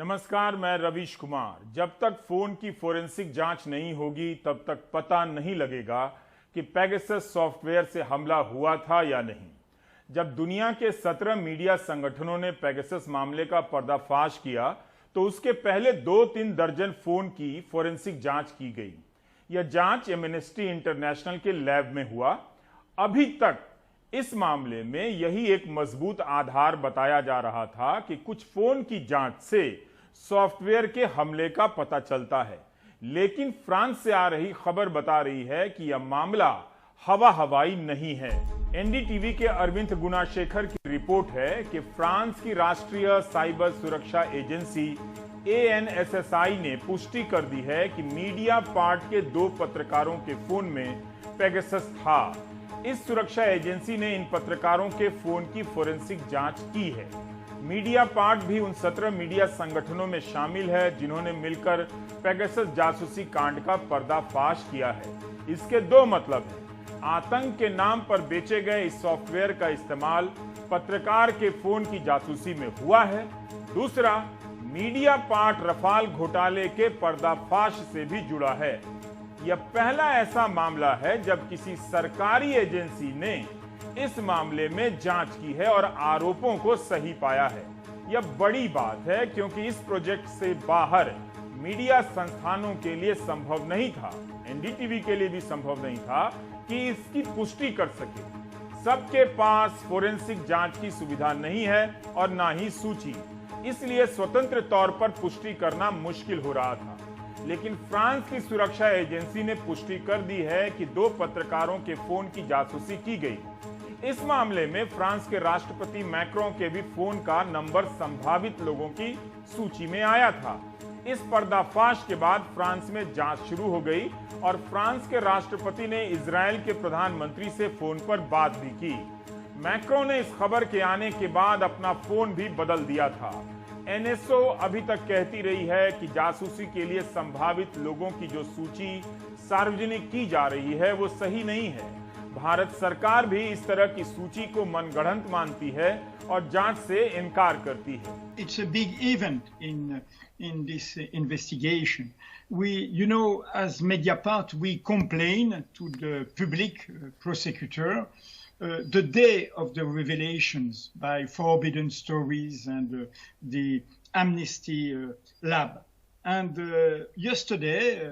नमस्कार, मैं रवीश कुमार। जब तक फोन की फोरेंसिक जांच नहीं होगी तब तक पता नहीं लगेगा कि पेगासस सॉफ्टवेयर से हमला हुआ था या नहीं। जब दुनिया के 17 मीडिया संगठनों ने पेगासस मामले का पर्दाफाश किया तो उसके पहले 2-3 दर्जन फोन की फोरेंसिक जांच की गई। यह जांच एमनेस्टी इंटरनेशनल के लैब में हुआ। अभी तक इस मामले में यही एक मजबूत आधार बताया जा रहा था कि कुछ फोन की जांच से सॉफ्टवेयर के हमले का पता चलता है, लेकिन फ्रांस से आ रही खबर बता रही है कि यह मामला हवा हवाई नहीं है। एनडीटीवी के अरविंद गुणाशेखर की रिपोर्ट है कि फ्रांस की राष्ट्रीय साइबर सुरक्षा एजेंसी एएनएसएसआई ने पुष्टि कर दी है कि मीडिया पार्ट के 2 पत्रकारों के फोन में पेगासस था। इस सुरक्षा एजेंसी ने इन पत्रकारों के फोन की फोरेंसिक जांच की है। मीडिया पार्ट भी उन 17 मीडिया संगठनों में शामिल है जिन्होंने मिलकर पेगासस जासूसी कांड का पर्दाफाश किया है। इसके 2 मतलब हैं। आतंक के नाम पर बेचे गए इस सॉफ्टवेयर का इस्तेमाल पत्रकार के फोन की जासूसी में हुआ है। दूसरा, मीडिया पार्ट रफाल घोटाले के पर्दाफाश से भी जुड़ा है। यह पहला ऐसा मामला है जब किसी सरकारी एजेंसी ने इस मामले में जांच की है और आरोपों को सही पाया है। यह बड़ी बात है क्योंकि इस प्रोजेक्ट से बाहर मीडिया संस्थानों के लिए संभव नहीं था, एनडीटीवी के लिए भी संभव नहीं था कि इसकी पुष्टि कर सके। सबके पास फोरेंसिक जांच की सुविधा नहीं है और ना ही सूची, इसलिए स्वतंत्र तौर पर पुष्टि करना मुश्किल हो रहा था। लेकिन फ्रांस की सुरक्षा एजेंसी ने पुष्टि कर दी है कि 2 पत्रकारों के फोन की जासूसी की गई। इस मामले में फ्रांस के राष्ट्रपति मैक्रों के भी फोन का नंबर संभावित लोगों की सूची में आया था। इस पर्दाफाश के बाद फ्रांस में जांच शुरू हो गई और फ्रांस के राष्ट्रपति ने इजराइल के प्रधानमंत्री से फोन पर बात भी की। मैक्रों ने इस खबर के आने के बाद अपना फोन भी बदल दिया था। एनएसओ अभी तक कहती रही है कि जासूसी के लिए संभावित लोगों की जो सूची सार्वजनिक की जा रही है वो सही नहीं है। भारत सरकार भी इस तरह की सूची को मनगढ़ंत मानती है और जांच से इनकार करती है। It's a big event in this investigation. As Mediapart, we complain to the public prosecutor the day of the revelations by Forbidden Stories and the Amnesty Lab. And yesterday,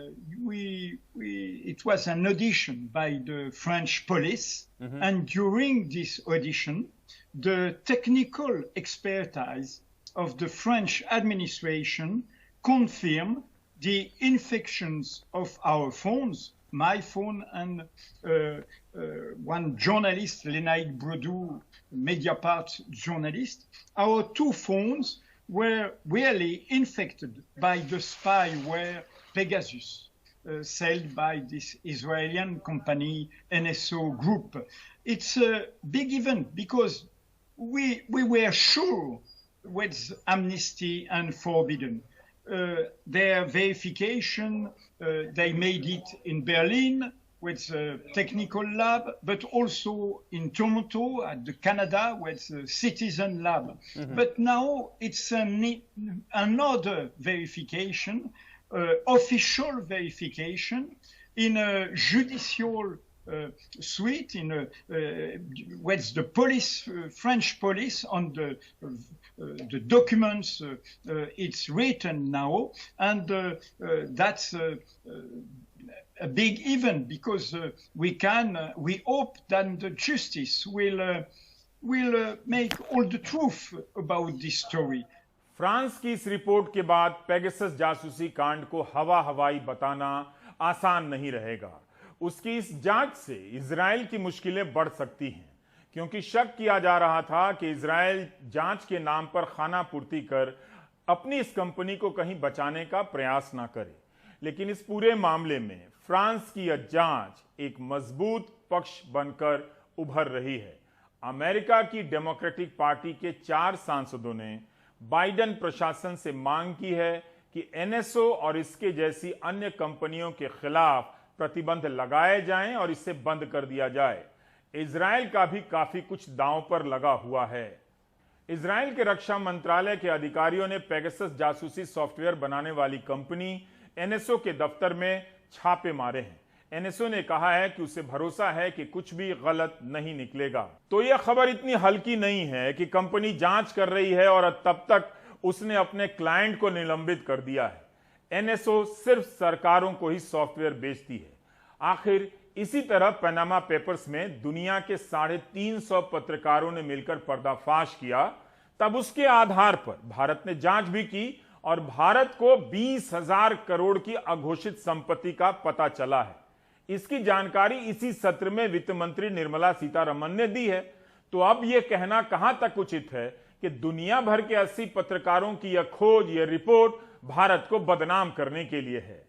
it was an audition by the French police. Mm-hmm. And during this audition, the technical expertise of the French administration confirmed the infections of our phones, my phone and one journalist, Lenaïque Bredou, Mediapart journalist. Our 2 phones were really infected by the spyware Pegasus, sold by this Israeli company NSO Group. It's a big event because we were sure with Amnesty and Forbidden. Their verification, they made it in Berlin with the technical lab, but also in Toronto at the Canada with the Citizen Lab. Mm-hmm. But now it's another verification, official verification in a judicial suite with the police, French police on the documents. It's written now, and that's a big event because we hope that the justice will make all the truth about this story. France की इस report के बाद Pegasus जासूसी कांड को हवा हवाई बताना आसान नहीं रहेगा। उसकी इस जांच से इजराइल की मुश्किलें बढ़ सकती हैं, क्योंकि शक किया जा रहा था कि इजराइल जांच के नाम पर खाना पूर्ति कर अपनी इस कंपनी को कहीं बचाने का प्रयास ना करे। लेकिन इस पूरे मामले में फ्रांस की यह जांच एक मजबूत पक्ष बनकर उभर रही है। अमेरिका की डेमोक्रेटिक पार्टी के 4 सांसदों ने बाइडेन प्रशासन से मांग की है कि एनएसओ और इसके जैसी अन्य कंपनियों के खिलाफ प्रतिबंध लगाए जाएं और इसे बंद कर दिया जाए। इजराइल का भी काफी कुछ दांव पर लगा हुआ है। इजराइल के रक्षा मंत्रालय के अधिकारियों ने पेगासस जासूसी सॉफ्टवेयर बनाने वाली कंपनी एनएसओ के दफ्तर में छापे मारे हैं। एनएसओ ने कहा है कि उसे भरोसा है कि कुछ भी गलत नहीं निकलेगा। तो यह खबर इतनी हल्की नहीं है कि कंपनी जांच कर रही है और तब तक उसने अपने क्लाइंट को निलंबित कर दिया है। एनएसओ सिर्फ सरकारों को ही सॉफ्टवेयर बेचती है। आखिर इसी तरह पनामा पेपर्स में दुनिया के 350 पत्रकारों ने मिलकर पर्दाफाश किया, तब उसके आधार पर भारत ने जांच भी की और भारत को 20,000 करोड़ की अघोषित संपत्ति का पता चला है। इसकी जानकारी इसी सत्र में वित्त मंत्री निर्मला सीतारमण ने दी है। तो अब यह कहना कहां तक उचित है कि दुनिया भर के 80 पत्रकारों की यह खोज, यह रिपोर्ट भारत को बदनाम करने के लिए है।